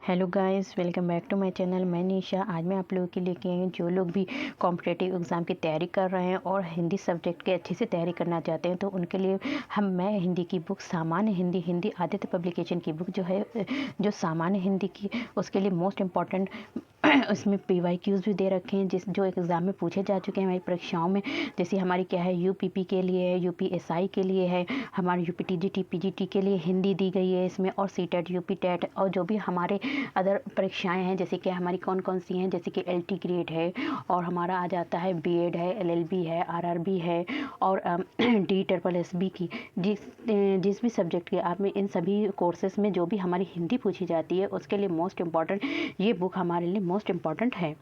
Hello guys, welcome back to my channel. मैं निशा। आज मैं आप लोगों के लिए आई हूँ जो लोग भी कॉम्पिटिटिव एग्ज़ाम की तैयारी कर रहे हैं और हिंदी सब्जेक्ट की अच्छे से तैयारी करना चाहते हैं, तो उनके लिए मैं हिंदी की बुक सामान्य हिंदी आदित्य पब्लिकेशन की बुक जो है, जो सामान्य हिंदी की, उसके लिए मोस्ट इम्पॉर्टेंट उसमें PYQs भी दे रखे हैं जो एग्ज़ाम में पूछे जा चुके हैं हमारी परीक्षाओं में। जैसे हमारी क्या है, UPP के लिए है, UPSI के लिए है, हमारे UPTGT PGT के लिए हिंदी दी गई है इसमें, और CTET UPTET और जो भी हमारे अदर परीक्षाएं हैं, जैसे कि हमारी कौन कौन सी हैं, जैसे कि LT ग्रेड है, और हमारा आ जाता है BEd है, LLB है, RRB है, और DSSB की जिस भी सब्जेक्ट के आप में, इन सभी कोर्सेज में जो भी हमारी हिंदी पूछी जाती है, उसके लिए मोस्ट इम्पॉर्टेंट ये बुक हमारे लिए मोस्ट इम्पॉर्टेंट है।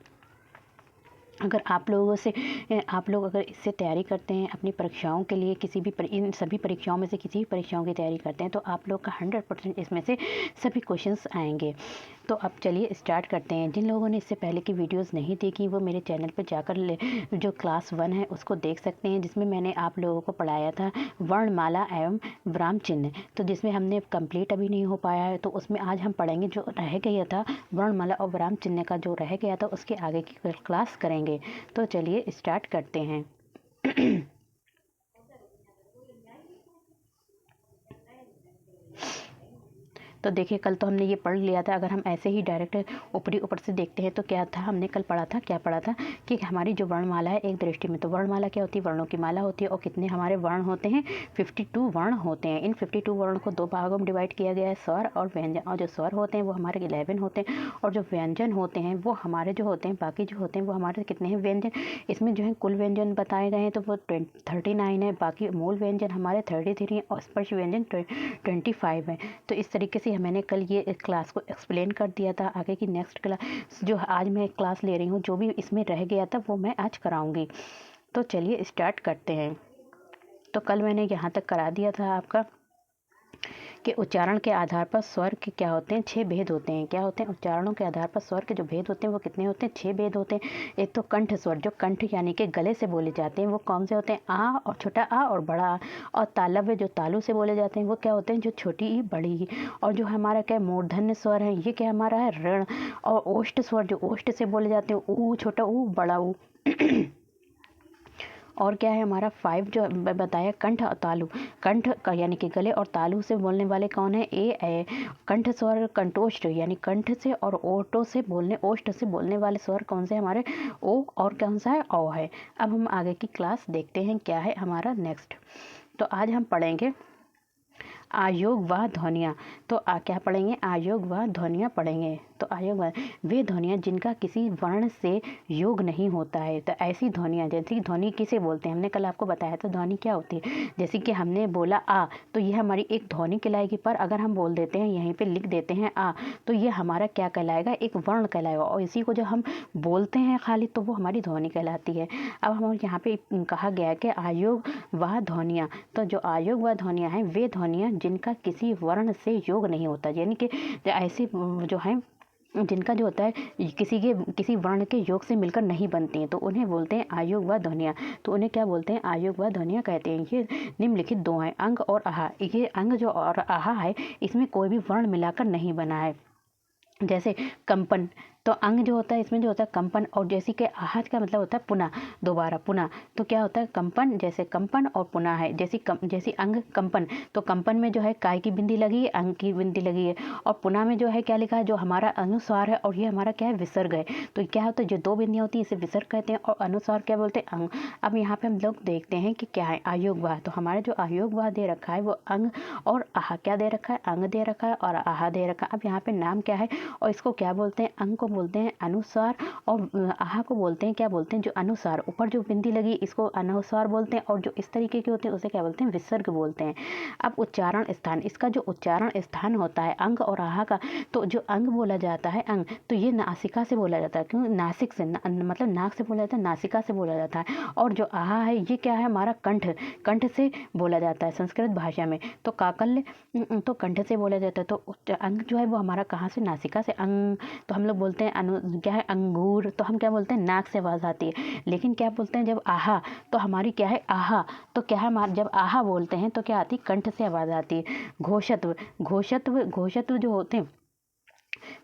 अगर आप लोग अगर इससे तैयारी करते हैं अपनी परीक्षाओं के लिए, इन सभी परीक्षाओं में से किसी भी परीक्षाओं की तैयारी करते हैं, तो आप लोग का 100% इसमें से सभी क्वेश्चंस आएंगे। तो अब चलिए स्टार्ट करते हैं। जिन लोगों ने इससे पहले की वीडियोस नहीं देखी, वो मेरे चैनल पर जाकर जो क्लास 1 है उसको देख सकते हैं, जिसमें मैंने आप लोगों को पढ़ाया था वर्णमाला एवं विराम चिन्ह। तो जिसमें हमने कंप्लीट अभी नहीं हो पाया है, तो उसमें आज हम पढ़ेंगे जो रह गया था, वर्णमाला और विराम चिन्ह का जो रह गया था, उसके आगे की क्लास करेंगे। तो चलिए स्टार्ट करते हैं। तो देखिए, कल तो हमने ये पढ़ लिया था। अगर हम ऐसे ही डायरेक्ट ऊपर से देखते हैं तो क्या था, हमने कल क्या पढ़ा था कि हमारी जो वर्णमाला है, एक दृष्टि में तो वर्णमाला क्या होती है, वर्णों की माला होती है, और कितने हमारे वर्ण होते हैं, 52 वर्ण होते हैं। इन 52 वर्ण को 2 भागों में डिवाइड किया गया है, स्वर और व्यंजन। और जो स्वर होते हैं वो हमारे 11 होते हैं, और जो व्यंजन होते हैं वो हमारे जो होते हैं, बाकी जो होते हैं वो हमारे कितने हैं व्यंजन। इसमें जो है कुल व्यंजन बताए गए हैं, तो वो 39 है, बाकी मूल व्यंजन हमारे 33 हैं, और स्पर्श व्यंजन 25 है। तो इस तरीके से मैंने कल ये क्लास को एक्सप्लेन कर दिया था। आगे की नेक्स्ट क्लास जो आज मैं क्लास ले रही हूँ, जो भी इसमें रह गया था वो मैं आज कराऊंगी। तो चलिए स्टार्ट करते हैं। तो कल मैंने यहाँ तक करा दिया था आपका कि उच्चारण के आधार पर स्वर के क्या होते हैं, 6 भेद होते हैं। क्या होते हैं? उच्चारणों के आधार पर स्वर के जो भेद होते हैं वो कितने होते हैं? 6 भेद होते हैं। एक तो कंठ स्वर, जो कंठ यानी कि गले से बोले जाते हैं, वो कौन से होते हैं? आ और छोटा आ और बड़ा आ। और तालव्य, जो तालु से बोले जाते हैं, वो क्या होते हैं? जो छोटी ई बड़ी ई। और जो हमारा क्या मूर्धन्य स्वर है, ये क्या हमारा है? ऋण। और ओष्ठ स्वर, जो ओष्ठ से बोले जाते हैं, ऊ छोटा ऊ बड़ा ऊ। और क्या है हमारा 5 जो बताया, कंठ और तालु। कंठ का यानी कि गले, और तालु से बोलने वाले कौन है? ए। कंठ स्वर कंठोष्ठ, यानी कंठ से और ओष्ठ से बोलने वाले स्वर कौन से हमारे? ओ। और कौन सा है? औ है। अब हम आगे की क्लास देखते हैं क्या है हमारा नेक्स्ट। तो आज हम पढ़ेंगे आयोग व ध्वनियाँ। तो क्या पढ़ेंगे? आयोग व ध्वनियाँ पढ़ेंगे। तो आयोग व वे ध्वनियाँ जिनका किसी वर्ण से योग नहीं होता है। तो ऐसी ध्वनियाँ, जैसे कि ध्वनि किसे बोलते हैं, हमने कल आपको बताया था ध्वनि क्या होती है। जैसे कि हमने बोला आ, तो ये हमारी एक ध्वनि कहलाएगी। पर अगर हम बोल देते हैं, यहीं पे लिख देते हैं आ, तो ये हमारा क्या कहलाएगा? एक वर्ण कहलाएगा। और इसी को जो हम बोलते हैं खाली, तो वो हमारी ध्वनि कहलाती है। अब हम यहाँ पे कहा गया कि आयोग व ध्वनियाँ। तो जो आयोग व ध्वनियाँ हैं, वे ध्वनियाँ जिनका किसी वर्ण से योग नहीं होता, यानी कि ऐसी जो है जिनका जो होता है किसी वर्ण के योग से मिलकर नहीं बनती हैं, तो उन्हें बोलते हैं आयोग व ध्वनियाँ। तो उन्हें क्या बोलते हैं? आयोग व ध्वनियाँ कहते हैं। ये निम्नलिखित 2 हैं, अंग और आहा। ये अंग जो और आहा है, इसमें कोई भी वर्ण मिलाकर नहीं बना है। जैसे कंपन, तो अंग जो होता है, इसमें जो होता है कंपन, और जैसे कि आहत का मतलब होता है पुनः, दोबारा पुनः। तो क्या होता है? कंपन, जैसे कंपन और पुनः है। जैसे अंग कंपन, तो कंपन में जो है काय की बिंदी लगी है, अंग की बिंदी लगी है। और पुनः में जो है क्या लिखा है? जो हमारा अनुस्वार है, और ये हमारा क्या है? विसर्ग है। तो क्या होता है? जो 2 बिंदियाँ होती है, इसे विसर्ग कहते हैं, और अनुस्वार क्या बोलते हैं? अंग। अब यहाँ पे हम लोग देखते हैं कि क्या है आयोग वाह। तो हमारा जो आयोग वाह दे रखा है, वो अंग और आहा क्या दे रखा है? अंग दे रखा है और आहा दे रखा है। अब यहाँ पे नाम क्या है, और इसको क्या बोलते हैं? अंग को बोलते हैं अनुस्वार, और आहा को बोलते हैं, क्या बोलते हैं? जो अनुस्वार, ऊपर जो बिंदी लगी, इसको अनुस्वार बोलते हैं, और जो इस तरीके के होते हैं उसे क्या बोलते हैं? विसर्ग बोलते हैं। अब उच्चारण स्थान, इसका जो उच्चारण स्थान होता है अंग और आहा का, तो जो अंग बोला जाता है अंग, तो ये नासिका से बोला जाता है। क्यों? नासिक से मतलब नाक से बोला जाता है, नासिका से बोला जाता है। और जो आहा है, ये क्या है हमारा? कंठ से बोला जाता है संस्कृत भाषा में। तो काकल्य तो कंठ से बोला जाता है। तो अंग जो है वो हमारा कहाँ से? नासिका से। अंग तो हम लोग बोलते हैं क्या है? अंगूर, तो हम क्या बोलते हैं? नाक से आवाज़ आती है। लेकिन क्या बोलते हैं जब आहा, तो हमारी क्या है? आहा। तो क्या है जब आहा बोलते हैं तो क्या आती? कंठ से आवाज़ आती है। घोषत्व जो होते हैं,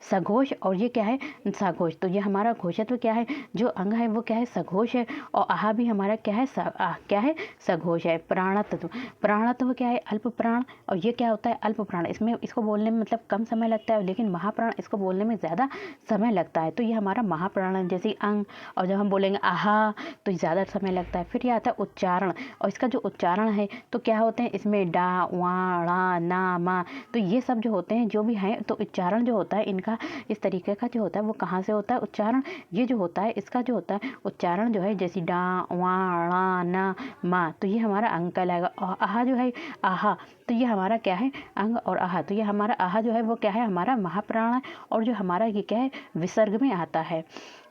सघोष और ये क्या है सघोष। तो ये हमारा घोषत्व क्या है, जो अंग है वो क्या है सघोष है, और आहा भी हमारा क्या है क्या है सघोष है। प्राणत्व, प्राणत्व क्या है अल्प प्राण, और ये क्या होता है अल्प प्राण। इसमें इसको बोलने में मतलब कम समय लगता है, लेकिन महाप्राण इसको बोलने में ज़्यादा समय लगता है। तो ये हमारा महाप्राण है जैसे अंग, और जब हम बोलेंगे आहा तो ज़्यादा समय लगता है। फिर ये आता है उच्चारण, और इसका जो उच्चारण है तो क्या होते हैं इसमें डा वा ड़ा ना मा, तो ये सब जो होते हैं जो भी हैं, तो उच्चारण जो होता है इनका इस तरीके का जो होता है वो कहाँ से होता है उच्चारण, ये जो होता है इसका जो होता है उच्चारण जो है जैसे डा वा ड़ा ना मा, तो ये हमारा अंग कहलाएगा। और आहा जो है आहा, तो ये हमारा क्या है अंग, और आहा तो ये हमारा आहा जो है वो क्या है हमारा महाप्राण है, और जो हमारा ये क्या है विसर्ग में आता है।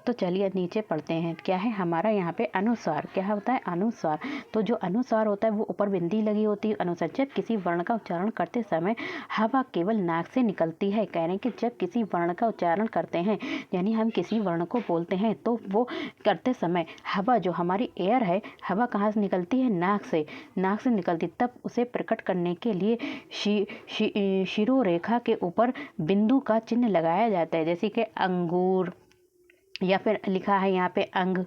तो चलिए नीचे पढ़ते हैं क्या है हमारा यहाँ पे अनुस्वार, क्या होता है अनुस्वार। तो जो अनुस्वार होता है वो ऊपर बिंदी लगी होती है। अनुस्वार, जब किसी वर्ण का उच्चारण करते समय हवा केवल नाक से निकलती है। कह रहे हैं कि जब किसी वर्ण का उच्चारण करते हैं, यानी हम किसी वर्ण को बोलते हैं, तो वो करते समय हवा जो हमारी एयर है, हवा कहाँ से निकलती है नाक से, नाक से निकलती, तब उसे प्रकट करने के लिए शिरोरेखा के ऊपर बिंदु का चिन्ह लगाया जाता है, जैसे कि अंगूर, या फिर लिखा है यहाँ पे अंग,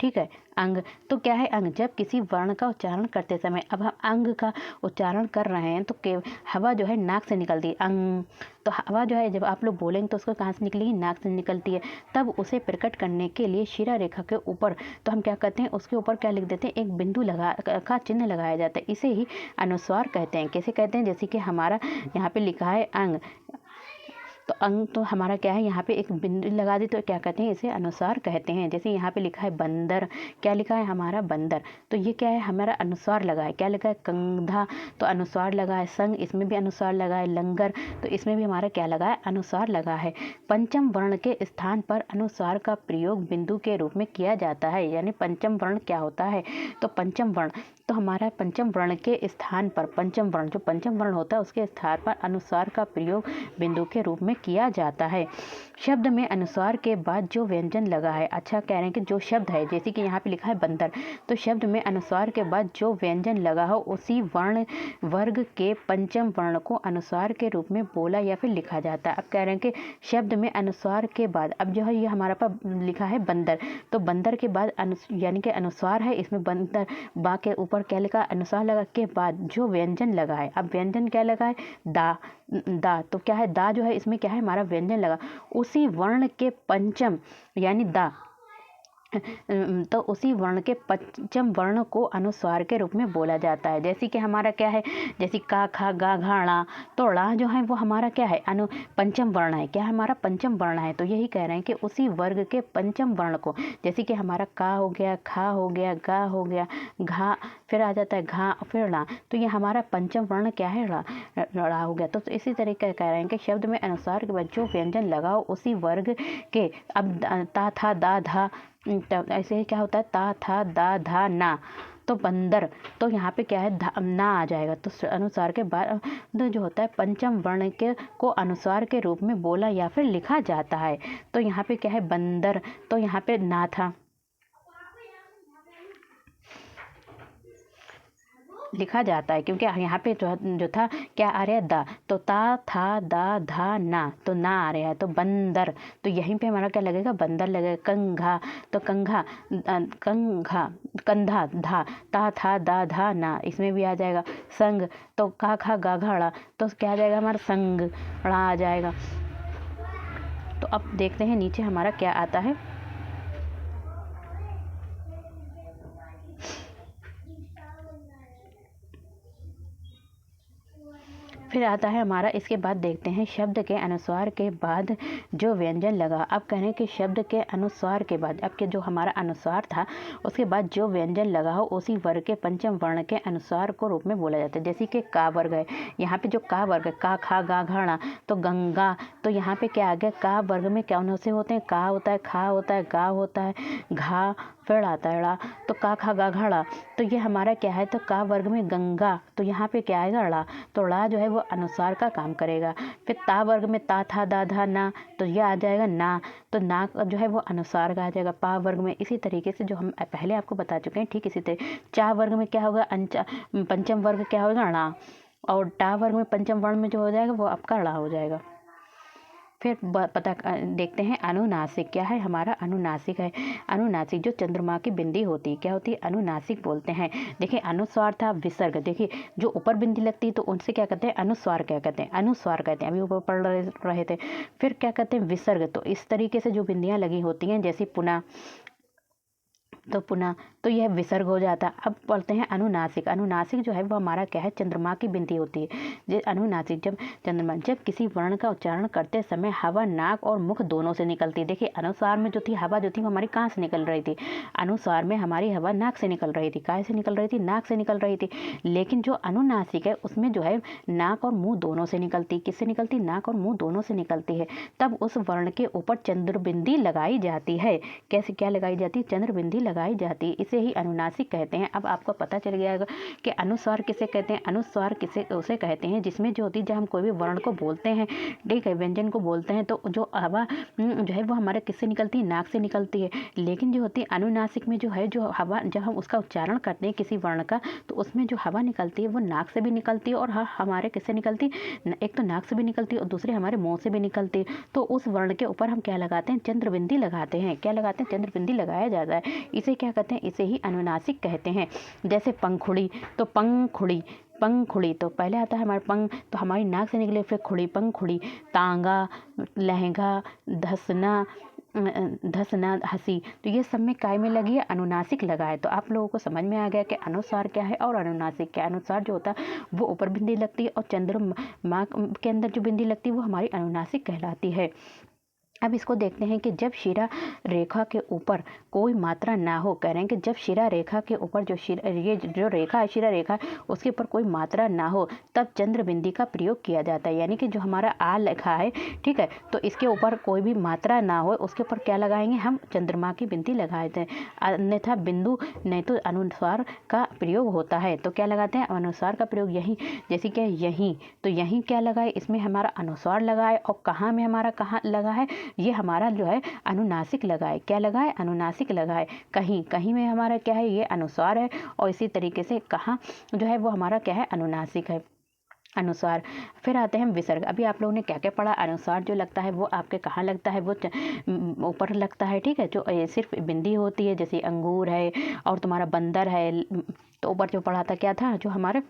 ठीक है अंग। तो क्या है अंग, जब किसी वर्ण का उच्चारण करते समय, अब हम अंग का उच्चारण कर रहे हैं तो हवा जो है नाक से निकलती है अंग, तो हवा जो है जब आप लोग बोलेंगे तो उसको कहाँ से निकलेगी नाक से निकलती है। तब उसे प्रकट करने के लिए शिरा रेखा के ऊपर, तो हम क्या करते हैं उसके ऊपर क्या लिख देते हैं एक बिंदु लगा का चिन्ह लगाया जाता है, इसे ही अनुस्वार कहते हैं। कैसे कहते हैं, जैसे कि हमारा यहाँ पे लिखा है अंग, तो अंग तो हमारा क्या है यहाँ पे एक बिंदु लगा दी तो क्या कहते हैं इसे अनुस्वार कहते हैं। जैसे यहाँ पे लिखा है बंदर, क्या लिखा है हमारा बंदर, तो ये क्या है हमारा अनुस्वार लगा है। क्या लिखा है कंधा, तो अनुस्वार लगा है। संग, इसमें भी अनुस्वार लगा है। लंगर, तो इसमें भी हमारा क्या लगा है अनुस्वार लगा है। पंचम वर्ण के स्थान पर अनुस्वार का प्रयोग बिंदु के रूप में किया जाता है। यानी पंचम वर्ण क्या होता है, तो पंचम वर्ण, तो हमारा पंचम वर्ण के स्थान पर, पंचम वर्ण जो पंचम वर्ण होता है उसके स्थान पर अनुस्वार का प्रयोग बिंदु के रूप में किया जाता है। शब्द में अनुस्वार के बाद जो व्यंजन लगा है, अच्छा कह रहे हैं कि जो शब्द है, जैसे कि यहाँ पे लिखा है बंदर, तो शब्द में अनुस्वार के बाद जो व्यंजन लगा हो उसी वर्ण वर्ग के पंचम वर्ण को अनुस्वार के रूप में बोला या फिर लिखा जाता है। अब कह रहे हैं कि शब्द में अनुस्वार के बाद, अब जो है ये हमारा पास लिखा है बंदर, तो बंदर के बाद यानी कि अनुस्वार है, इसमें बंदर बा के ऊपर क्या लिखा अनुस्वार लगा के बाद जो व्यंजन लगा है, अब व्यंजन क्या लगा है दा, दा, तो क्या है दा जो है इसमें क्या है हमारा व्यंजन लगा, उसी वर्ण के पंचम यानी दा, तो उसी वर्ण के पंचम वर्ण को अनुस्वार के रूप में बोला जाता है। जैसे कि हमारा क्या है, जैसे का खा गा घा ड़ा, तो ड़ा जो है वो हमारा क्या है पंचम वर्ण है, क्या है हमारा पंचम वर्ण है। तो यही कह रहे हैं कि उसी वर्ग के पंचम वर्ण को, जैसे कि हमारा का हो गया, खा हो गया, गा हो गया, घा फिर आ जाता है घा, फिर ड़ा, तो ये हमारा पंचम वर्ण क्या है ड़ा हो गया। तो इसी तरीके कह रहे हैं कि शब्द में अनुस्वार के बाद जो व्यंजन लगाओ उसी वर्ग के, अब ता था दा धा, ऐसे ही क्या होता है ता था दा धा ना, तो बंदर, तो यहाँ पे क्या है ना आ जाएगा। तो अनुस्वार के बाद जो होता है पंचम वर्ण के को अनुस्वार के रूप में बोला या फिर लिखा जाता है। तो यहाँ पे क्या है बंदर, तो यहाँ पे ना था लिखा जाता है, क्योंकि यहाँ पे जो था क्या आ रहा है दा, तो ता था दा धा ना, तो ना आ रहा है, तो बंदर, तो यहीं पे हमारा क्या लगेगा बंदर लगेगा। कंघा, तो कंघा कंघा कंधा धा, ता था दा धा ना, इसमें भी आ जाएगा। संग, तो का खा गा घड़ा, तो क्या आ जाएगा हमारा संग ड़ा आ जाएगा। तो अब देखते हैं नीचे हमारा क्या आता है। फिर आता है हमारा, इसके बाद देखते हैं शब्द के अनुस्वार के बाद जो व्यंजन लगा। अब कह रहे हैं कि शब्द के अनुस्वार के बाद, अब के जो हमारा अनुस्वार था उसके बाद जो व्यंजन लगा हो उसी वर्ग के पंचम वर्ण के अनुस्वार को रूप में बोला जाता है। जैसे कि का वर्ग है, यहाँ पे जो का वर्ग है का खा गा घड़ा, तो गंगा, तो यहाँ पे क्या आ गया का वर्ग में कौन से होते हैं का होता है, खा होता है, गा होता है, घा फिर आता है ड़ा, तो का खा गा घड़ा, तो ये हमारा क्या है तो का वर्ग में गंगा, तो यहाँ पे क्या आएगा ड़ा, तो ड़ा जो है वो अनुस्वार का काम करेगा। फिर ता वर्ग में ता था दा धा ना, तो ये आ जाएगा ना, तो ना जो है वो अनुस्वार का आ जाएगा। पा वर्ग में इसी तरीके से जो हम पहले आपको बता चुके हैं ठीक इसी तरह। चा वर्ग में क्या होगा पंचम वर्ग क्या होगा ड़ा, और टा वर्ग में पंचम वर्ण में जो हो जाएगा वो आपका ड़ा हो जाएगा। फिर देखते हैं अनुनासिक क्या है, हमारा अनुनासिक है। अनुनासिक जो चंद्रमा की बिंदी होती है क्या होती है, अनुनासिक बोलते हैं। देखिए अनुस्वार था, विसर्ग, देखिए जो ऊपर बिंदी लगती है तो उनसे क्या कहते हैं, अनुस्वार क्या कहते हैं, अनुस्वार कहते हैं, अभी ऊपर पढ़ रहे थे। फिर क्या कहते हैं, विसर्ग। तो इस तरीके से जो बिंदियां लगी होती हैं, जैसे पुनः, तो पुनः, तो यह विसर्ग हो जाता। अब पढ़ते हैं अनुनासिक। अनुनासिक जो है वो हमारा क्या है, चंद्रमा की बिंदी होती है। जो अनुनासिक जब किसी वर्ण का उच्चारण करते समय हवा नाक और मुख दोनों से निकलती है। देखिए अनुस्वार में जो थी हवा जो थी वो हमारी कहाँ से निकल रही थी, अनुस्वार में हमारी हवा नाक से निकल रही थी। कहाँ से निकल रही थी, नाक से निकल रही थी। लेकिन जो अनुनासिक है उसमें जो है नाक और मुँह दोनों से निकलती। किससे निकलती, नाक और मुँह दोनों से निकलती है। तब उस वर्ण के ऊपर चंद्रबिंदी लगाई जाती है। कैसे, क्या लगाई जाती है, चंद्रबिंदी लगाई जाती है। इसे ही अनुनासिक कहते हैं। अब आपको पता चल गया होगा कि अनुस्वार किसे कहते हैं। अनुस्वार किसे उसे कहते हैं जिसमें जो होती है, जब हम कोई भी वर्ण को बोलते हैं, ठीक है, व्यंजन को बोलते हैं, तो जो हवा जो है वो हमारे किससे निकलती है, नाक से निकलती है। लेकिन जो होती है अनुनासिक में जो है, जो हवा जब हम उसका उच्चारण करते हैं किसी वर्ण का, तो उसमें जो हवा निकलती है वो नाक से भी निकलती है और हमारे किससे निकलती है, एक तो नाक से भी निकलती है और दूसरी हमारे मुँह से भी निकलती है। तो उस वर्ण के ऊपर हम क्या लगाते हैं, चंद्रबिंदी लगाते हैं। क्या लगाते हैं, चंद्रबिंदी लगाया जाता है। इसे क्या कहते हैं, इसे ही अनुनासिक कहते हैं। जैसे पंखुड़ी, तो पंखुड़ी, पंखुड़ी तो पहले आता है हमारे पंख, तो हमारी नाक से निकले, फिर खुड़ी, पंखुड़ी। तांगा, लहंगा, धसना, धसना, हंसी, तो ये सब में काय में लगी है, अनुनासिक लगा है। तो आप लोगों को समझ में आ गया कि अनुस्वार क्या है और अनुनासिक क्या है। अनुस्वार जो होता है वो ऊपर बिंदी लगती है और चंद्रमा के अंदर जो बिंदी लगती है वो हमारी अनुनासिक कहलाती है। अब इसको देखते हैं कि जब शिरा रेखा के ऊपर कोई मात्रा ना हो, कह रहे हैं कि जब शिरा रेखा के ऊपर ये जो रेखा है, शिरा रेखा, उसके ऊपर कोई मात्रा ना हो, तब चंद्रबिंदी का प्रयोग किया जाता है। यानी कि जो हमारा आ लिखा है, ठीक है, तो इसके ऊपर कोई भी मात्रा ना हो, उसके ऊपर क्या लगाएंगे हम, चंद्रमा की बिंदी लगाते हैं। अन्यथा बिंदु नहीं तो अनुस्वार का प्रयोग होता है। तो क्या लगाते हैं, अनुस्वार का प्रयोग यहीं, जैसे कि यहीं, तो यहीं क्या लगाए, इसमें हमारा अनुस्वार लगाए और कहाँ में हमारा कहाँ लगा है, ये हमारा जो है अनुनासिक लगाए। क्या लगाए, अनुनासिक लगाए। कहीं, कहीं में हमारा क्या है, ये अनुस्वार है और इसी तरीके से कहाँ जो है वो हमारा क्या है, अनुनासिक है, अनुसार। फिर आते हैं विसर्ग। अभी आप लोगों ने क्या क्या पढ़ा, अनुसार जो लगता है वो आपके कहाँ लगता है, वो ऊपर लगता है, ठीक है, जो सिर्फ बिंदी होती है, जैसे अंगूर है और तुम्हारा बंदर है, तो ऊपर जो पढ़ा था क्या था, जो हमारे,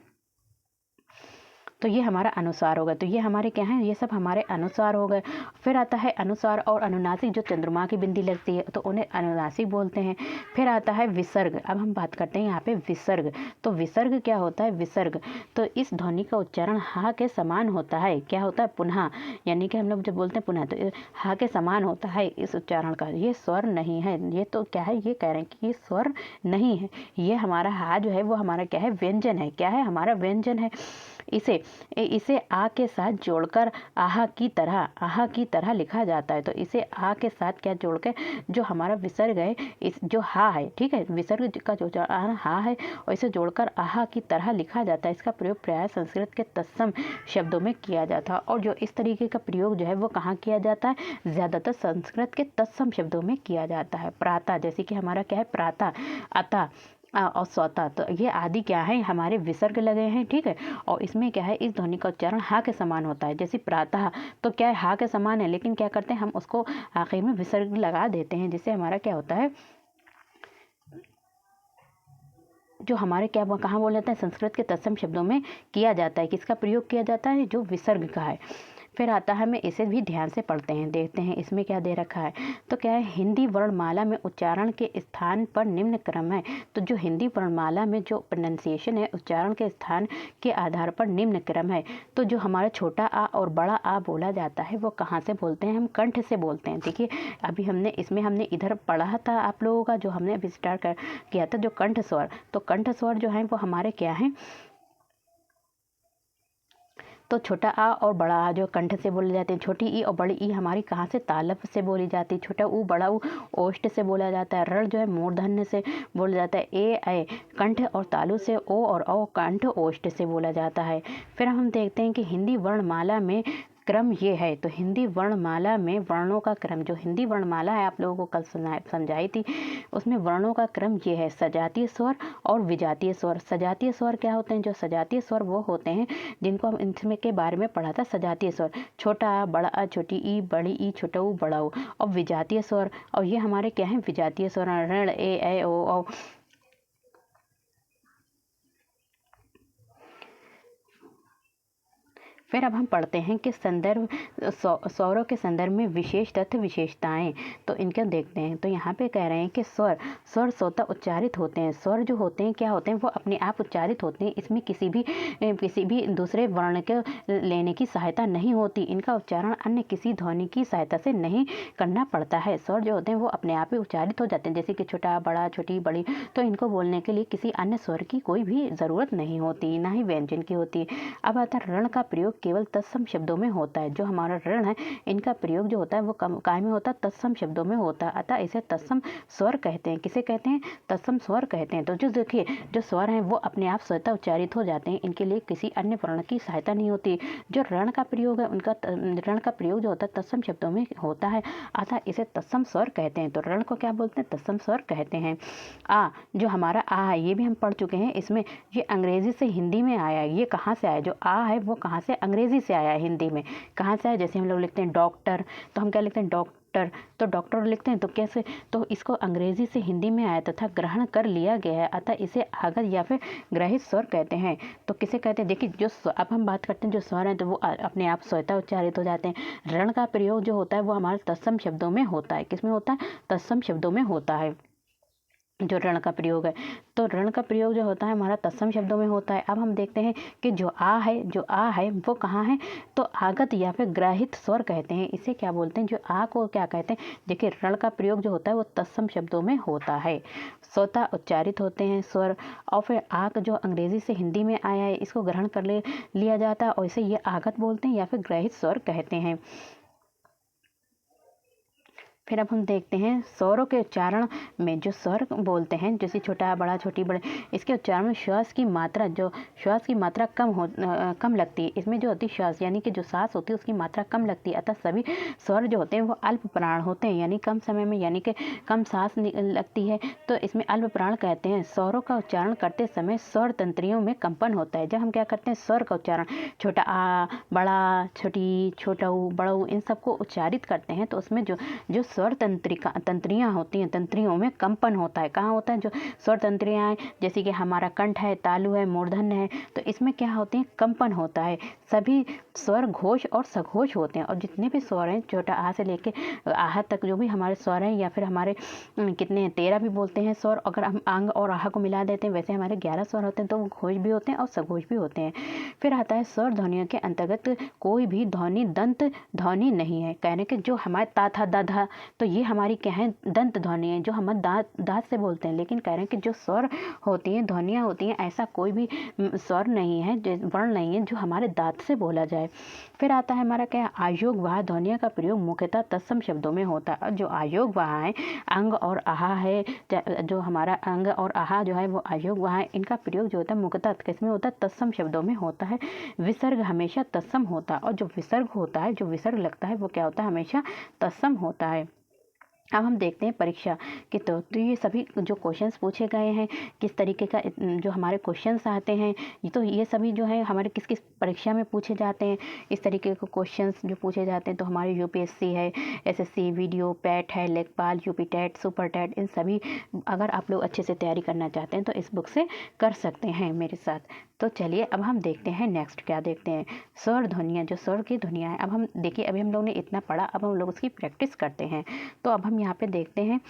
तो ये हमारा अनुसार हो गया। तो ये हमारे क्या हैं, ये सब हमारे अनुसार हो गए। फिर आता है अनुसार और अनुनासिक, जो चंद्रमा की बिंदी लगती है तो उन्हें अनुनासिक बोलते हैं। फिर आता है विसर्ग। अब हम बात करते हैं यहाँ पे विसर्ग। तो विसर्ग क्या होता है, विसर्ग, तो इस ध्वनि का उच्चारण हा के समान होता है। क्या होता है, पुनः, यानी कि हम लोग जब बोलते हैं पुनः, तो हा के समान होता है इस उच्चारण का। ये स्वर नहीं है, ये तो क्या है, ये कह रहे हैं कि ये स्वर नहीं है, ये हमारा हा जो है वो हमारा क्या है, व्यंजन है। क्या है, हमारा व्यंजन है। इसे आ के साथ जोड़कर आहा की तरह लिखा जाता है। तो इसे आ के साथ क्या जोड़कर जो हमारा विसर्ग है, इस जो हा है, ठीक है, विसर्ग का जो हा है और इसे जोड़कर आहा की तरह लिखा जाता है। इसका प्रयोग प्राय संस्कृत के तत्सम शब्दों में किया जाता है। और जो इस तरीके का प्रयोग जो है वो कहाँ किया जाता है, ज़्यादातर संस्कृत के तत्सम शब्दों में किया जाता है। प्रातः, जैसे कि हमारा क्या है, प्रातः, अतः और स्वतः, तो ये आदि क्या है, हमारे विसर्ग लगे हैं, ठीक है। और इसमें क्या है, इस ध्वनि का उच्चारण हा के समान होता है। जैसे प्रातः, तो क्या है, हा के समान है, लेकिन क्या करते हैं हम उसको आखिर में विसर्ग लगा देते हैं, जिससे हमारा क्या होता है, जो हमारे क्या कहाँ बोल जाता है, संस्कृत के तत्सम शब्दों में किया जाता है। किसका प्रयोग किया जाता है, जो विसर्ग का है। फिर आता है, हमें इसे भी ध्यान से पढ़ते हैं, देखते हैं इसमें क्या दे रखा है। तो क्या है, हिंदी वर्णमाला में उच्चारण के स्थान पर निम्न क्रम है। तो जो हिंदी वर्णमाला में जो प्रोनाउंसिएशन है, उच्चारण के स्थान के आधार पर निम्न क्रम है। तो जो हमारा छोटा आ और बड़ा आ बोला जाता है वो कहाँ से बोलते हैं, हम कंठ से बोलते हैं। देखिए अभी हमने इधर पढ़ा था आप लोगों का, जो हमने अभी स्टार्ट किया था, जो कंठ स्वर। तो कंठ स्वर जो है वो हमारे क्या हैं, तो छोटा आ और बड़ा आ जो कंठ से बोले जाते हैं। छोटी ई और बड़ी ई हमारी कहाँ से, तालव्य से बोली जाती है। छोटा ऊ बड़ा ऊ ओष्ठ से बोला जाता है। रण जो है मूर्धन्य से बोला जाता है। ए कंठ और तालु से, ओ और औ कंठ ओष्ठ से बोला जाता है। फिर हम देखते हैं कि हिंदी वर्णमाला में क्रम ये है। तो हिंदी वर्णमाला में वर्णों का क्रम, जो हिंदी वर्णमाला है आप लोगों को कल समझाई थी, उसमें वर्णों का क्रम ये है, सजातीय स्वर और विजातीय स्वर। सजातीय स्वर क्या होते हैं? जो सजातीय स्वर वो होते हैं जिनको हम इसमें के बारे में पढ़ा था। सजातीय स्वर छोटा आ, बड़ा आ, छोटी ई, बड़ी ई, छोटा ऊ, बड़ा ऊ। और विजातीय स्वर, और ये हमारे क्या है? विजातीय स्वर, ऋण, ए, ओ। फिर अब हम पढ़ते हैं कि संदर्भ स्वरों के संदर्भ में विशेष तथ्य विशेषताएं। तो इनका देखते हैं। तो यहाँ पे कह रहे हैं कि स्वर स्वतः उच्चारित होते हैं। स्वर जो होते हैं क्या होते हैं? वो अपने आप उच्चारित होते हैं। इसमें किसी भी दूसरे वर्ण के लेने की सहायता नहीं होती। इनका उच्चारण अन्य किसी ध्वनि की सहायता से नहीं करना पड़ता है। स्वर जो होते हैं वो अपने आप ही उच्चारित हो जाते हैं, जैसे कि छोटा, बड़ा, छोटी, बड़ी। तो इनको बोलने के लिए किसी अन्य स्वर की कोई भी ज़रूरत नहीं होती, ना ही व्यंजन की होती है। अब आता है ऋण का प्रयोग केवल तत्सम शब्दों में होता है। जो हमारा ऋण है, इनका प्रयोग जो होता है वो काय में होता है? तत्सम शब्दों में होता है। अतः इसे तत्सम स्वर कहते हैं। किसे कहते हैं? तत्सम स्वर कहते हैं। तो जो देखिए, जो स्वर हैं वो अपने आप स्वतः उच्चारित हो जाते हैं। इनके लिए किसी अन्य वर्ण की सहायता नहीं होती। जो ऋण का प्रयोग है, उनका ऋण का प्रयोग जो होता है तत्सम शब्दों में होता है। अतः इसे तत्सम स्वर कहते हैं। तो ऋण को क्या बोलते हैं? तत्सम स्वर कहते हैं। जो हमारा आ है, ये भी हम पढ़ चुके हैं। इसमें ये अंग्रेजी से हिंदी में आया है। ये कहाँ से आया? जो आ है वो कहाँ से? अंग्रेजी से आया है। हिंदी में कहाँ से आया? जैसे हम लोग लिखते हैं डॉक्टर, तो हम क्या लिखते हैं? डॉक्टर। तो डॉक्टर लिखते हैं तो कैसे? तो इसको अंग्रेजी से हिंदी में आया तथा ग्रहण कर लिया गया है। अतः इसे आगत या फिर ग्रहित स्वर कहते हैं। तो किसे कहते हैं? देखिए, जो अब हम बात करते हैं जो स्वर हैं तो वो अपने आप स्वतः उच्चारित हो जाते हैं। ऋण का प्रयोग जो होता है वो हमारे तत्सम शब्दों में होता है। किसमें होता है? तत्सम शब्दों में होता है जो ऋण का प्रयोग है। तो ऋण का प्रयोग जो होता है हमारा तत्सम शब्दों में होता है। अब हम देखते हैं कि जो आ है वो कहाँ है? तो आगत या फिर ग्रहित स्वर कहते हैं। इसे क्या बोलते हैं? जो आ को क्या कहते हैं? देखिए, ऋण का प्रयोग जो होता है वो तत्सम शब्दों में होता है, स्वतः उच्चारित होते हैं स्वर। और फिर आक जो अंग्रेजी से हिंदी में आया है, इसको ग्रहण कर लिया जाता है और इसे ये आगत बोलते हैं या फिर ग्रहित स्वर कहते हैं। फिर अब हम देखते हैं स्वरों के उच्चारण में जो स्वर बोलते हैं, जैसे छोटा, बड़ा, छोटी, बड़े, इसके उच्चारण में श्वास की मात्रा कम लगती है। इसमें जो होती है श्वास यानी कि जो सांस होती है उसकी मात्रा कम लगती है। अतः सभी स्वर जो होते हैं वो अल्प प्राण होते हैं, यानी कम समय में, यानी कि कम सांस लगती है, तो इसमें अल्प प्राण कहते हैं। स्वरों का उच्चारण करते समय स्वर तंत्रियों में कंपन होता है। जब हम क्या करते हैं? स्वर का उच्चारण, छोटा आ, बड़ा, छोटी, छोटा ऊ, बड़ा ऊ, इन सबको उच्चारित करते हैं तो उसमें जो स्वर तंत्रियाँ होती हैं, तंत्रियों में कंपन होता है। कहाँ होता है? जो स्वर तंत्रियाँ हैं, जैसे कि हमारा कंठ है, तालु है, मूर्धन्य है, तो इसमें क्या होते हैं? कंपन होता है। सभी स्वर घोष और सघोष होते हैं। और जितने भी स्वर हैं, छोटा आ से लेके आह तक जो भी हमारे स्वर हैं, या फिर हमारे कितने 13 भी बोलते हैं स्वर, अगर हम आंग और आह को मिला देते हैं, वैसे हमारे 11 स्वर होते हैं, तो वो घोष भी होते हैं और सघोष भी होते हैं। फिर आता है स्वर ध्वनियों के अंतर्गत कोई भी ध्वनि दंत ध्वनि नहीं है। कहने के जो हमारे ता, था, दा, धा, तो ये हमारी क्या है? दंत ध्वनि है, जो हम दांत से बोलते हैं। लेकिन कह रहे हैं कि जो स्वर होती हैं, ध्वनियाँ होती हैं, ऐसा कोई भी स्वर नहीं है, वर्ण नहीं है जो हमारे दांत से बोला जाए। फिर आता है हमारा क्या? आयोग वाह ध्वनियों का प्रयोग मुख्यतः तत्सम शब्दों में होता है। और जो आयोग वाह है, अंग और आहा है, जो हमारा अंग और आहा जो है वो आयोग वाह है, इनका प्रयोग जो होता है मुख्यतः किसमें होता है? तत्सम शब्दों में होता है। विसर्ग हमेशा तत्सम होता है, और जो विसर्ग होता है, जो विसर्ग लगता है, वो क्या होता है? हमेशा तत्सम होता है। अब हम देखते हैं परीक्षा के तो ये सभी जो क्वेश्चंस पूछे गए हैं, किस तरीके का जो हमारे क्वेश्चंस आते हैं, तो ये सभी जो है हमारे किस किस परीक्षा में पूछे जाते हैं, इस तरीके के क्वेश्चंस जो पूछे जाते हैं। तो हमारे यूपीएससी है, एसएससी, वीडियो, पैट है, लेखपाल, यूपी टेट, सुपर टेट, इन सभी अगर आप लोग अच्छे से तैयारी करना चाहते हैं तो इस बुक से कर सकते हैं मेरे साथ। तो चलिए अब हम देखते हैं नेक्स्ट क्या देखते हैं? स्वर ध्वनियाँ, जो स्वर की ध्वनियाँ हैं। अब हम देखिए, अभी हम लोग ने इतना पढ़ा, अब हम लोग उसकी प्रैक्टिस करते हैं। तो अब हम यहाँ पे देखते हैं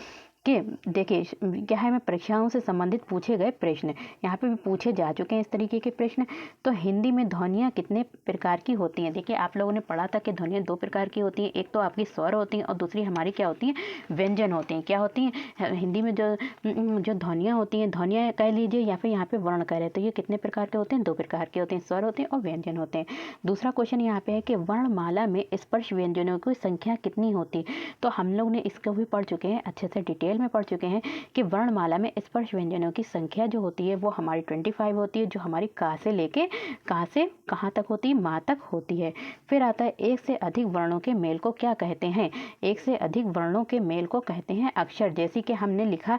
कि देखिए क्या है, मैं परीक्षाओं से संबंधित पूछे गए प्रश्न यहाँ पे भी पूछे जा चुके हैं इस तरीके के प्रश्न। तो हिंदी में ध्वनियाँ कितने प्रकार की होती हैं? देखिए, आप लोगों ने पढ़ा था कि ध्वनियाँ 2 प्रकार की होती हैं। एक तो आपकी स्वर होती हैं और दूसरी हमारी क्या होती हैं? व्यंजन होती हैं। क्या होती हैं? हिंदी में जो ध्वनियाँ होती हैं, ध्वनियाँ कह लीजिए या फिर यहाँ पे वर्ण कह रहे, तो ये कितने प्रकार के होते हैं? 2 प्रकार के होते हैं, स्वर होते हैं और व्यंजन होते हैं। दूसरा क्वेश्चन यहाँ पे है कि वर्णमाला में स्पर्श व्यंजनों की संख्या कितनी होती है? तो हम लोग ने इसको भी पढ़ चुके हैं अच्छे से डिटेल डिटेल में पढ़ चुके हैं कि वर्णमाला में स्पर्श व्यंजनों की संख्या जो होती है वो हमारी 25 होती है, जो हमारी का से लेके कहाँ से कहाँ तक होती है, माँ तक होती है। फिर आता है एक से अधिक वर्णों के मेल को क्या कहते हैं? एक से अधिक वर्णों के मेल को कहते हैं अक्षर। जैसे कि हमने लिखा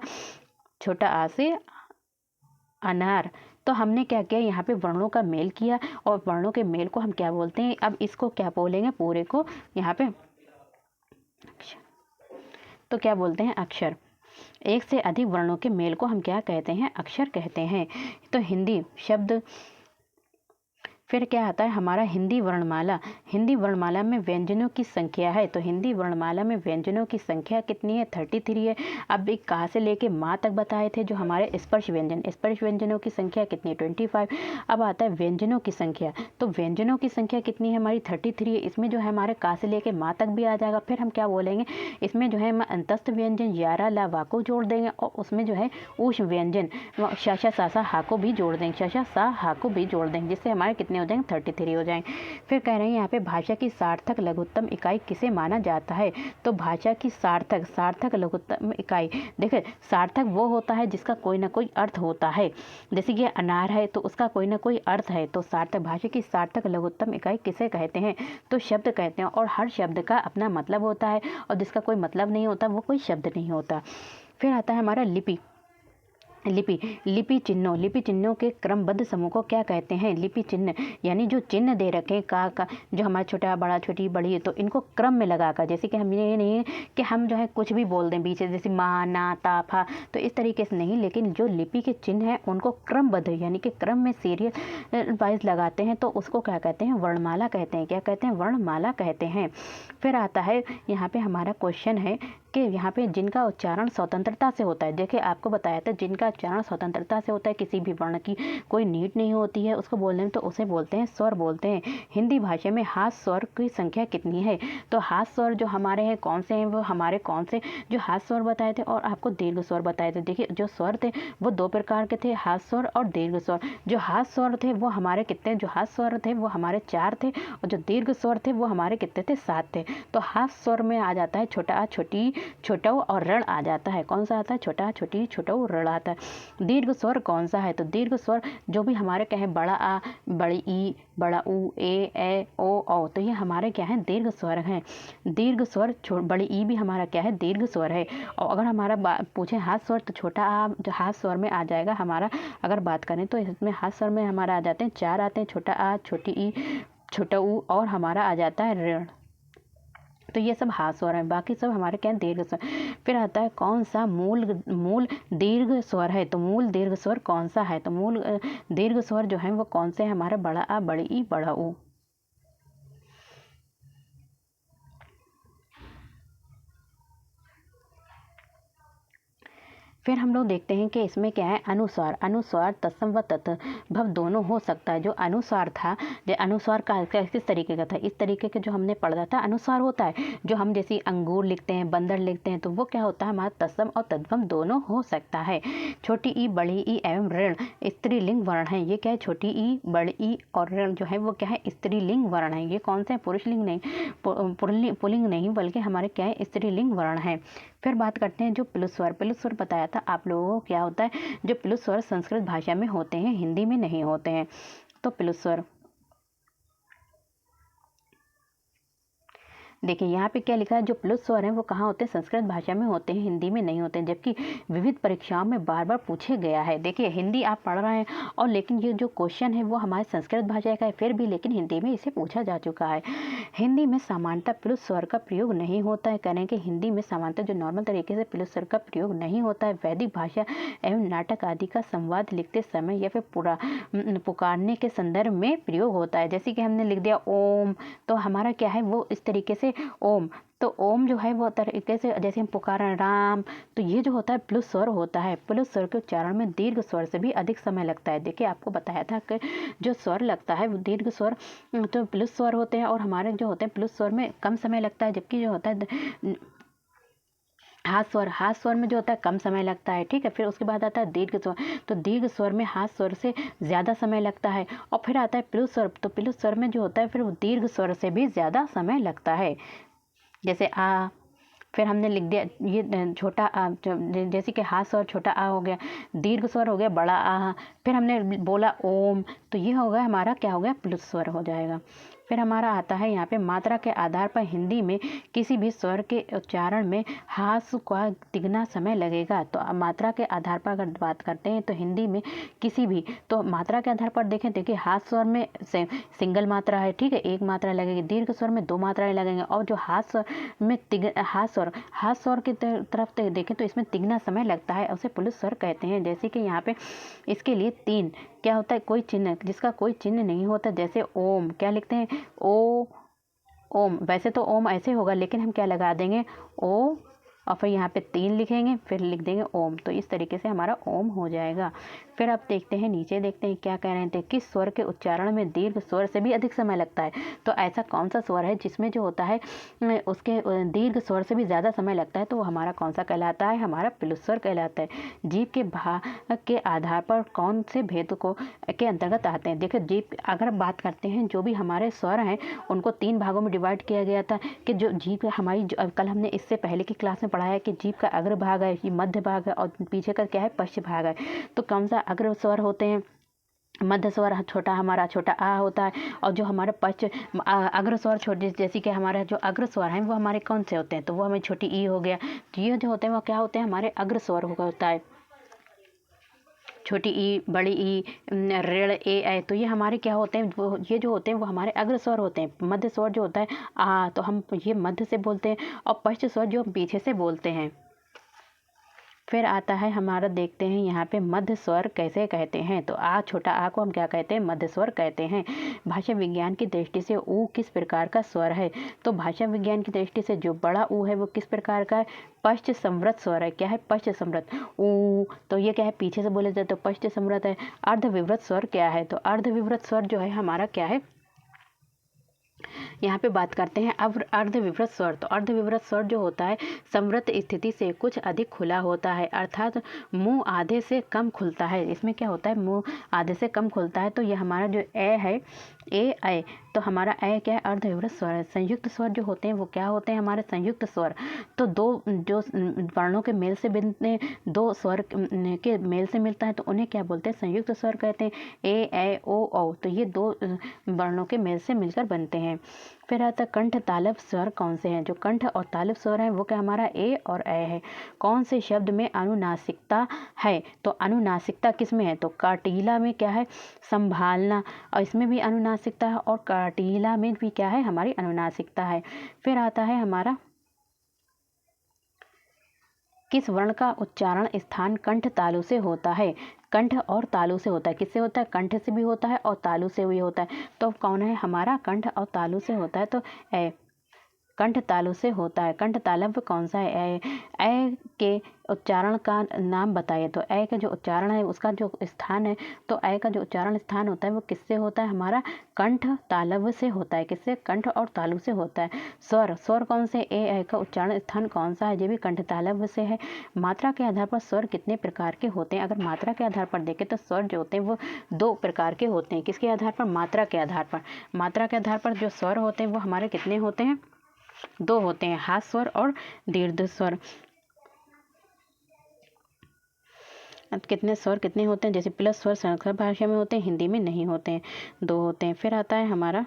छोटा आ से अनार, तो हमने क्या किया, यहाँ पे वर्णों का मेल किया और वर्णों के मेल को हम क्या बोलते हैं? अब इसको क्या बोलेंगे, पूरे को यहाँ पे तो क्या बोलते हैं? अक्षर। एक से अधिक वर्णों के मेल को हम क्या कहते हैं? अक्षर कहते हैं। तो हिंदी शब्द, फिर क्या आता है हमारा हिंदी वर्णमाला। हिंदी वर्णमाला में व्यंजनों की संख्या है, तो हिंदी वर्णमाला में व्यंजनों की संख्या कितनी है? 33 है। अब एक का से लेके माँ तक बताए थे जो हमारे स्पर्श व्यंजन, स्पर्श व्यंजनों की संख्या कितनी है? 25। अब आता है व्यंजनों की संख्या, तो व्यंजनों की संख्या कितनी है हमारी? 33 है। इसमें जो है हमारे का से लेके माँ तक भी आ जाएगा। फिर हम क्या बोलेंगे, इसमें जो है हम अंतस्थ व्यंजन यारा ला वा को जोड़ देंगे और उसमें जो है ऊष्म व्यंजन शाशा सासा हा को भी जोड़ देंगे, शाशा सा हा को भी जोड़ देंगे, जिससे हमारे कितने हो जाएंगे? 33 हो जाएंगे। फिर कह रहे हैं यहाँ पे भाषा की सार्थक लघुत्तम इकाई किसे माना जाता है? तो भाषा की सार्थक लघुत्तम इकाई, देखिए सार्थक वो होता है जिसका कोई ना कोई अर्थ होता है। जैसे कि अनार है तो उसका कोई ना कोई अर्थ है, तो सार्थक, भाषा की सार्थक लघुत्तम इकाई किसे कहते हैं? तो शब्द कहते हैं। और हर शब्द का अपना मतलब होता है और जिसका कोई मतलब नहीं होता वो कोई शब्द नहीं होता। फिर आता है हमारा लिपि। लिपि चिन्हों के क्रमबद्ध समूह को क्या कहते हैं? लिपि चिन्ह, यानी जो चिन्ह दे रखे का जो हमारा छोटा बड़ा छोटी बड़ी, तो इनको क्रम में लगाकर, जैसे कि हम ये नहीं है कि हम जो है कुछ भी बोल दें बीच, जैसे मा ना ता फा, तो इस तरीके से नहीं, लेकिन जो लिपि के चिन्ह हैं उनको क्रमबद्ध यानी कि क्रम में सीरियल वाइज लगाते हैं, तो उसको क्या कहते हैं? वर्णमाला कहते हैं। क्या कहते हैं? वर्णमाला कहते हैं। फिर आता है यहाँ पे हमारा क्वेश्चन है कि यहाँ पे जिनका उच्चारण स्वतंत्रता से होता है, देखिए आपको बताया था जिनका उच्चारण स्वतंत्रता से होता है, किसी भी वर्ण की कोई नीट नहीं होती है उसको बोलने में, तो उसे बोलते हैं स्वर बोलते हैं। हिंदी भाषा में हाथ स्वर की संख्या कितनी है? तो हाथ स्वर जो हमारे हैं कौन से हैं? वो हमारे कौन से जो हाथ स्वर बताए थे और आपको दीर्घ स्वर बताए थे। देखिए जो स्वर थे वो दो प्रकार के थे, हाथ स्वर और दीर्घ स्वर। जो हाथ स्वर थे वो हमारे कितने, जो हाथ स्वर थे वो हमारे 4 थे और जो दीर्घ स्वर थे वो हमारे कितने थे? 7 थे। तो हाथ स्वर में आ जाता है छोटा आ छोटी छोटा और ऋण आ जाता है। कौन सा आता है? छोटा छोटी छोटा ऋण आता है। दीर्घ स्वर कौन सा है? तो दीर्घ स्वर जो भी हमारे क्या है, बड़ा आ, बड़ी ई, बड़ा ऊ, ए ओ, तो ये हमारे क्या है? दीर्घ स्वर हैं। दीर्घ स्वर बड़ी ई भी हमारा क्या है? दीर्घ स्वर है। और अगर हमारा पूछे हाथ स्वर, तो छोटा आ जो हाथ स्वर में आ जाएगा हमारा, अगर बात करें तो इसमें हाथ स्वर में हमारा आ जाते हैं 4 आते हैं, छोटा आ, छोटी ई, छोटा ऊ और हमारा आ जाता है ऋण। तो ये सब हाथ स्वर है, बाकी सब हमारे क्या है? दीर्घ स्वर। फिर आता है कौन सा मूल दीर्घ स्वर है? तो मूल दीर्घ स्वर कौन सा है? तो मूल दीर्घ स्वर जो है वो कौन से है? हमारा बड़ा आ, बड़ी ई, बड़ा ऊ। फिर हम लोग देखते हैं कि इसमें क्या है? अनुस्वार तत्सम व तत्भव दोनों हो सकता है। जो अनुस्वार था, जो अनुस्वार का किस तरीके का था? इस तरीके के जो हमने पढ़ा था अनुस्वार होता है, जो हम जैसे अंगूर लिखते हैं, बंदर लिखते हैं, तो वो क्या होता है? हमारा तत्सम और तद्भव दोनों हो सकता है। छोटी ई, बड़ी ई एवं ऋण स्त्रीलिंग वर्ण है। ये क्या है? छोटी ई, बड़ी ई और ऋण जो है वो क्या है? स्त्रीलिंग वर्ण है। ये कौन से? पुरुषलिंग नहीं, पुल्लिंग नहीं, बल्कि हमारे क्या है? स्त्रीलिंग वर्ण है। फिर बात करते हैं जो प्लुत स्वर बताया था आप लोगों को क्या होता है? जो प्लुत स्वर संस्कृत भाषा में होते हैं, हिंदी में नहीं होते हैं। तो प्लुत स्वर देखिए यहाँ पे क्या लिखा है? जो प्लुत स्वर हैं वो कहाँ होते हैं? संस्कृत भाषा में होते हैं, हिंदी में नहीं होते हैं, जबकि विविध परीक्षाओं में बार बार पूछे गया है। देखिए हिंदी आप पढ़ रहे हैं और लेकिन ये जो क्वेश्चन है वो हमारे संस्कृत भाषा का है, फिर भी लेकिन हिंदी में इसे पूछा जा चुका है। हिंदी में सामान्यतः प्लुत स्वर का प्रयोग नहीं होता है। करें कि हिंदी में सामान्यतः जो नॉर्मल तरीके से प्लुत स्वर का प्रयोग नहीं होता है। वैदिक भाषा एवं नाटक आदि का संवाद लिखते समय या फिर पूरा पुकारने के संदर्भ में प्रयोग होता है। जैसे कि हमने लिख दिया ओम, तो हमारा क्या है? वो इस तरीके से ओम, तो ओम जो है वो तरीके से जैसे हम पुकारें राम, तो ये जो होता है प्लुत स्वर होता है। प्लुत स्वर के उच्चारण में दीर्घ स्वर से भी अधिक समय लगता है। देखिए आपको बताया था कि जो स्वर लगता है वो दीर्घ स्वर तो प्लुत स्वर होते हैं और हमारे जो होते हैं प्लुत स्वर में कम समय लगता है, जबकि जो होता है हाथ स्वर में जो होता है कम समय लगता है। ठीक है, फिर उसके बाद आता है दीर्घ स्वर, तो दीर्घ स्वर में हाथ स्वर से ज़्यादा समय लगता है। और फिर आता है प्लुत स्वर, तो प्लुत स्वर में जो होता है फिर वो दीर्घ स्वर से भी ज़्यादा समय लगता है। जैसे आ, फिर हमने लिख दिया ये छोटा आ, जैसे कि हा स्वर छोटा आ हो गया, दीर्घ स्वर हो गया बड़ा आ। फिर हमने बोला ओम, तो ये हो गया हमारा क्या हो गया, प्लुत स्वर हो जाएगा। फिर हमारा आता है यहाँ पे मात्रा के आधार पर हिंदी में किसी भी स्वर के उच्चारण में हास का तिगना समय लगेगा। तो मात्रा के आधार पर अगर बात करते हैं तो हिंदी में किसी भी, तो मात्रा के आधार पर देखें, देखिए हास स्वर में सिंगल मात्रा है, ठीक है, एक मात्रा लगेगी, दीर्घ स्वर में 2 मात्राएं लगेंगे, और जो हास स्वर में हास स्वर की तरफ देखें तो इसमें तिगना समय लगता है, उसे पुलिस स्वर कहते हैं। जैसे कि यहाँ पे इसके लिए 3 क्या होता है, कोई चिन्ह, जिसका कोई चिन्ह नहीं होता, जैसे ओम, क्या लिखते हैं, ओ ओम। वैसे तो ओम ऐसे होगा, लेकिन हम क्या लगा देंगे, ओ, और फिर यहाँ पे 3 लिखेंगे, फिर लिख देंगे ओम। तो इस तरीके से हमारा ओम हो जाएगा। फिर अब देखते हैं नीचे, देखते हैं क्या कह रहे थे, किस स्वर के उच्चारण में दीर्घ स्वर से भी अधिक समय लगता है। तो ऐसा कौन सा स्वर है जिसमें जो होता है उसके दीर्घ स्वर से भी ज़्यादा समय लगता है, तो वो हमारा कौन सा कहलाता है, हमारा प्लुत स्वर कहलाता है। जीभ के भाग के आधार पर कौन से भेद को के अंतर्गत आते हैं। देखिए जीभ, अगर बात करते हैं जो भी हमारे स्वर हैं उनको 3 भागों में डिवाइड किया गया था, कि जो जीभ हमारी, कल हमने इससे पहले की क्लास में पढ़ा है कि जीभ का अग्र भाग है, ये मध्य भाग है, और पीछे का क्या है, पश्च भाग है। तो कौन सा अग्र स्वर होते हैं, मध्य स्वर छोटा, हमारा छोटा आ होता है, और जो हमारे अग्र स्वर छोटे, जैसे कि हमारे जो अग्र स्वर हैं वो हमारे कौन से होते हैं, तो वो हमें छोटी ई हो गया। तो ये जो होते हैं वो क्या होते हैं, हमारे अग्र स्वर होता है, छोटी ई, बड़ी ई, ऋण ए। तो ये हमारे क्या होते हैं, वो ये जो होते हैं वो हमारे अग्र स्वर होते हैं। मध्य स्वर जो होता है आ, तो हम ये मध्य से बोलते हैं, और पश्च स्वर जो हम पीछे से बोलते हैं। फिर आता है हमारा, देखते हैं यहाँ पे मध्य स्वर कैसे कहते हैं। तो आ, छोटा आ को हम क्या कहते हैं, मध्य स्वर कहते हैं। भाषा विज्ञान की दृष्टि से ऊ किस प्रकार का स्वर है। तो भाषा विज्ञान की दृष्टि से जो बड़ा ऊ है वो किस प्रकार का है, पश्च समृत स्वर है। क्या है, पश्च समृत ऊ। तो ये क्या है, पीछे से बोले जाए तो पश्च समृत है। अर्धविवृत स्वर क्या है, तो अर्धविवृत स्वर जो है हमारा क्या है, यहाँ पे बात करते हैं अब अर्धविवृत स्वर। तो अर्धविवृत स्वर जो होता है समृत स्थिति से कुछ अधिक खुला होता है, अर्थात मुंह आधे से कम खुलता है। इसमें क्या होता है, मुंह आधे से कम खुलता है। तो ये हमारा जो ए है, ए, तो हमारा ए क्या है, अर्धविवृत स्वर है। संयुक्त स्वर जो होते हैं वो क्या होते हैं, हमारे संयुक्त स्वर। तो 2 जो वर्णों के मेल से बनते, 2 स्वर के मेल से मिलता है, तो उन्हें क्या बोलते हैं, संयुक्त स्वर कहते हैं। ए ओ औ, तो ये 2 वर्णों के मेल से मिलकर बनते हैं। फिर आता है कंठ तालव स्वर कौन से हैं। जो कंठ और तालव स्वर हैं वो क्या, हमारा ए और ए है। कौन से शब्द में अनुनासिकता है, तो अनुनासिकता किस में है, तो काटीला में क्या है, संभालना, और इसमें भी अनुनासिकता है, और काटीला में भी क्या है, हमारी अनुनासिकता है। फिर आता है हमारा, किस वर्ण का उच्चारण स्थान कंठ तालु से होता है। कंठ और तालु से होता है, किससे होता है, कंठ से भी होता है और तालु से भी होता है। तो कौन है हमारा, कंठ और तालु से होता है, तो ए, कंठ तालु से होता है। कंठ तालव्य कौन सा है, ए के उच्चारण का नाम बताइए। तो ए का जो उच्चारण है उसका जो स्थान है, तो ए का जो उच्चारण स्थान होता है वो किससे होता है, हमारा कंठ तालव्य से होता है। किससे, कंठ और तालु से होता है। स्वर कौन से, ए का उच्चारण स्थान कौन सा है, ये भी कंठ तालव्य से है। मात्रा के आधार पर स्वर कितने प्रकार के होते हैं। अगर मात्रा के आधार पर देखें तो स्वर जो होते हैं वो 2 प्रकार के होते हैं। किसके आधार पर, मात्रा के आधार पर। मात्रा के आधार पर जो स्वर होते हैं वो हमारे कितने होते हैं, 2 होते हैं, हास स्वर और दीर्घ स्वर। कितने स्वर कितने होते हैं, जैसे प्लस स्वर संस्कृत भाषा में होते हैं, हिंदी में नहीं होते हैं, 2 होते हैं। फिर आता है हमारा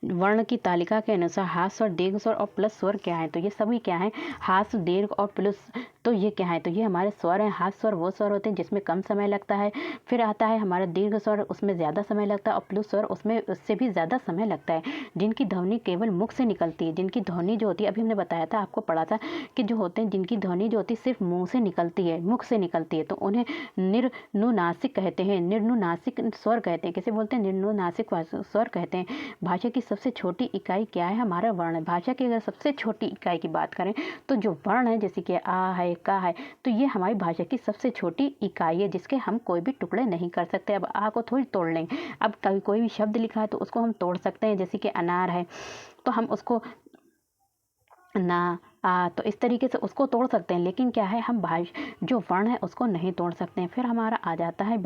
वर्ण की तालिका के अनुसार हास स्वर, दीर्घ स्वर और प्लस स्वर क्या है। तो ये सभी क्या है, हास, दीर्घ और प्लस। तो ये क्या है, तो ये हमारे स्वर हैं। हास स्वर वो स्वर होते हैं जिसमें कम समय लगता है। फिर आता है हमारा दीर्घ स्वर, उसमें ज़्यादा समय लगता है, और प्लस स्वर उसमें उससे भी ज़्यादा समय लगता है। जिनकी ध्वनि केवल मुख से निकलती है, जिनकी ध्वनि जो होती है, अभी हमने बताया था, आपको पढ़ा था कि जो होते हैं जिनकी ध्वनि जो होती है सिर्फ मुँह से निकलती है, मुख से निकलती है, तो उन्हें निर्नुनासिक कहते हैं, निर्नुनासिक स्वर कहते हैं। किसे बोलते हैं, निर्नुनासिक स्वर कहते हैं। भाषा की सबसे छोटी इकाई क्या है, हमारा वर्ण है। भाषा की अगर सबसे छोटी इकाई की बात करें तो जो वर्ण है, जैसे कि आ है, का है, तो ये हमारी भाषा की सबसे छोटी इकाई है, जिसके हम कोई भी टुकड़े नहीं कर सकते। अब आ को थोड़ी तोड़ लेंगे, अब कभी कोई भी शब्द लिखा है तो उसको हम तोड़ सकते हैं, जैसे कि अनार है तो हम उसको ना, तो इस तरीके से उसको तोड़ सकते हैं, लेकिन क्या है हम जो वर्ण है उसको नहीं तोड़ सकते हैं। फिर हमारा आ जाता है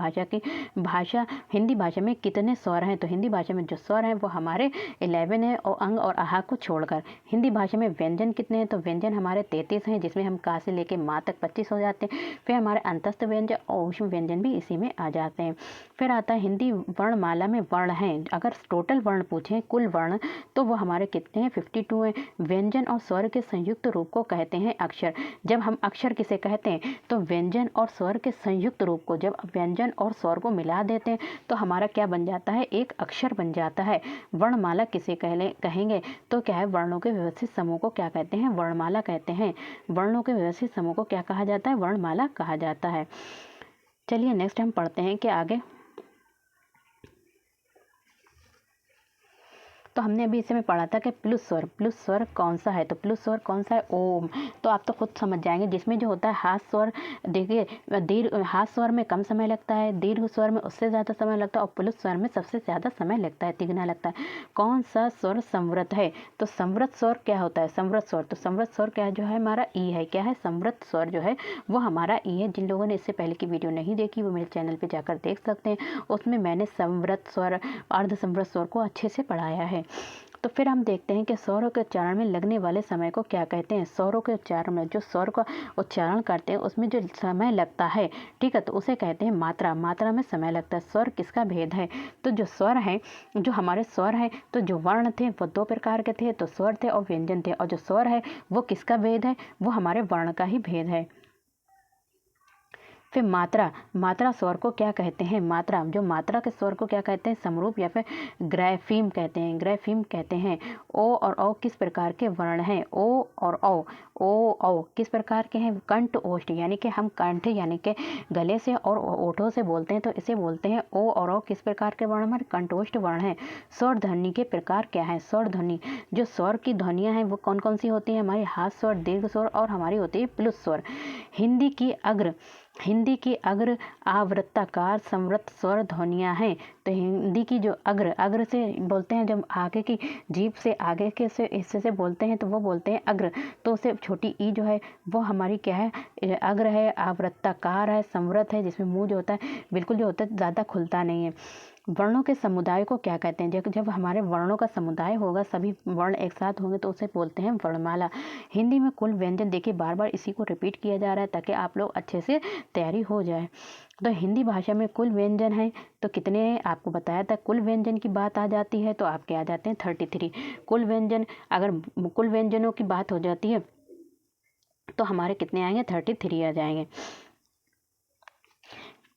हिंदी भाषा में कितने स्वर हैं। तो हिंदी भाषा में जो स्वर हैं वो हमारे 11 है, और अंग और आहा को छोड़कर। हिंदी भाषा में व्यंजन कितने हैं, तो व्यंजन हमारे 33 हैं, जिसमें हम का से लेके माँ तक 25 हो जाते हैं। फिर हमारे अंतस्थ व्यंजन और ऊष्म व्यंजन भी इसी में आ जाते हैं। फिर आता है हिंदी वर्णमाला में वर्ण हैं, अगर टोटल वर्ण पूछें कुल वर्ण तो वो हमारे कितने हैं, 52 हैं। व्यंजन और स्वर के संयुक्त रूप को कहते हैं अक्षर। जब हम अक्षर किसे कहते हैं, तो व्यंजन और स्वर के संयुक्त रूप को, जब व्यंजन और स्वर को मिला देते हैं तो हमारा क्या बन जाता है, एक अक्षर बन जाता है। वर्णमाला किसे कहेंगे, तो क्या है, वर्णों के व्यवस्थित समूह को क्या कहते हैं, वर्णमाला कहते हैं। वर्णों के व्यवस्थित समूह को क्या कहा जाता है, वर्णमाला कहा जाता है। चलिए नेक्स्ट हम पढ़ते हैं कि आगे। तो हमने अभी इसे में पढ़ा था कि प्लुस स्वर कौन सा है, तो प्लुस स्वर कौन सा है, ओम। तो आप तो खुद समझ जाएंगे, जिसमें जो होता है हाथ स्वर, देखिए हाथ स्वर में कम समय लगता है, दीर्घ स्वर में उससे ज़्यादा समय लगता है, और प्लुस स्वर में सबसे ज़्यादा समय लगता है, तिगुना लगता है। कौन सा स्वर संवृत है, तो संवृत स्वर क्या होता है, संवृत स्वर, तो संवृत स्वर क्या जो है हमारा ई है। क्या है, संवृत स्वर जो है वो हमारा ई है। जिन लोगों ने इससे पहले की वीडियो नहीं देखी वो मेरे चैनल पर जाकर देख सकते हैं, उसमें मैंने संवृत स्वर, अर्ध संवृत स्वर को अच्छे से पढ़ाया है। तो फिर हम देखते हैं कि स्वरों के उच्चारण में लगने वाले समय को क्या कहते हैं। स्वरों के उच्चारण में, जो स्वर का उच्चारण करते हैं उसमें जो समय लगता है, ठीक है, तो उसे कहते हैं मात्रा। मात्रा में समय लगता है। स्वर किसका भेद है, तो जो स्वर है, जो हमारे स्वर है, तो जो वर्ण थे वो 2 प्रकार के थे, तो स्वर थे और व्यंजन थे, और जो स्वर है वो किसका भेद है, वो हमारे वर्ण का ही भेद है। फिर मात्रा स्वर को क्या कहते हैं, जो मात्रा के स्वर को क्या कहते हैं, समरूप या फिर ग्रैफीम कहते हैं, ग्रैफीम कहते हैं। ओ और औ किस प्रकार के वर्ण हैं, ओ और औ किस प्रकार के हैं, कंठ ओष्ठ, यानी कि हम कंठ यानी कि गले से और ओठों से बोलते हैं, तो इसे बोलते हैं ओ और औ किस प्रकार के वर्ण, हमारे कंठोष्ठ वर्ण हैं। स्वर ध्वनि के प्रकार क्या है, स्वर ध्वनि, जो स्वर की ध्वनियाँ हैं वो कौन कौन सी होती हैं, हमारी हाथ स्वर, दीर्घ स्वर, और हमारी होती है प्लुस स्वर। हिंदी की अग्र आवृत्ताकार संवृत स्वर ध्वनियाँ हैं। तो हिंदी की जो अग्र से बोलते हैं, जब आगे की जीभ से आगे के से हिस्से से बोलते हैं तो वो बोलते हैं अग्र। तो उसे छोटी ई जो है वो हमारी क्या है, अग्र है, आवृत्ताकार है, संवृत है, जिसमें मुंह जो होता है बिल्कुल जो होता है ज़्यादा खुलता नहीं है। वर्णों के समुदाय को क्या कहते हैं, जब हमारे वर्णों का समुदाय होगा, सभी वर्ण एक साथ होंगे तो उसे बोलते हैं वर्णमाला। हिंदी में कुल व्यंजन, देखिए बार बार इसी को रिपीट किया जा रहा है ताकि आप लोग अच्छे से तैयारी हो जाए। तो हिंदी भाषा में कुल व्यंजन है तो कितने हैं, आपको बताया था। कुल व्यंजन की बात आ जाती है तो आपके आ जाते हैं 33 कुल व्यंजन। अगर कुल व्यंजनों की बात हो जाती है तो हमारे कितने आएंगे, 33 आ जाएंगे।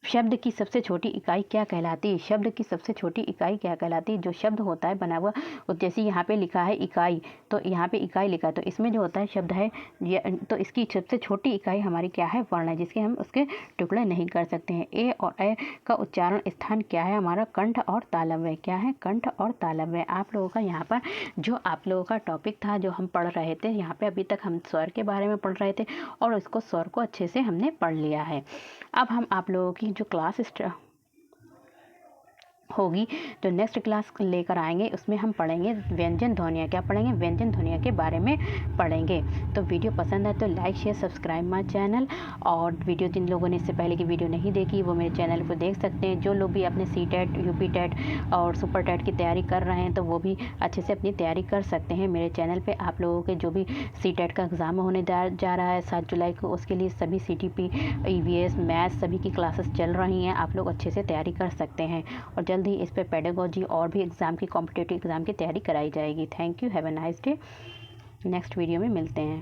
शब्द की सबसे छोटी इकाई क्या कहलाती है, शब्द की सबसे छोटी इकाई क्या कहलाती है, जो शब्द होता है बना हुआ, जैसे यहाँ पे लिखा है इकाई, तो यहाँ पे इकाई लिखा है, तो इसमें जो होता है शब्द है तो इसकी सबसे छोटी इकाई हमारी क्या है, वर्ण है, जिसके हम उसके टुकड़े नहीं कर सकते हैं। ए और ए का उच्चारण स्थान क्या है, हमारा कंठ और तालव्य। क्या है, कंठ और तालव्य। आप लोगों का यहाँ पर जो आप लोगों का टॉपिक था जो हम पढ़ रहे थे, यहाँ पे अभी तक हम स्वर के बारे में पढ़ रहे थे और इसको स्वर को अच्छे से हमने पढ़ लिया है। अब हम आप लोगों की जो क्लास होगी, जो नेक्स्ट क्लास लेकर आएंगे उसमें हम पढ़ेंगे व्यंजन ध्वनियाँ। क्या पढ़ेंगे, व्यंजन ध्वनियाँ के बारे में पढ़ेंगे। तो वीडियो पसंद है तो like share subscribe my channel. और वीडियो जिन लोगों ने इससे पहले की वीडियो नहीं देखी वो मेरे चैनल पर देख सकते हैं। जो लोग भी अपने CTET, UP टेट और सुपर टेट की तैयारी कर रहे हैं तो वो भी अच्छे से अपनी तैयारी कर सकते हैं मेरे चैनल पर। आप लोगों के जो भी CTET का एग्ज़ाम होने जा रहा है 7 जुलाई को, उसके लिए सभी CTP, EVS, मैथ्स सभी की क्लासेस चल रही हैं। आप लोग अच्छे से तैयारी कर सकते हैं और जल्द ही इस पे पेडागोजी और भी एग्ज़ाम की, कॉम्पिटिटिव एग्ज़ाम की तैयारी कराई जाएगी। Thank you, have a nice day. Next video में मिलते हैं।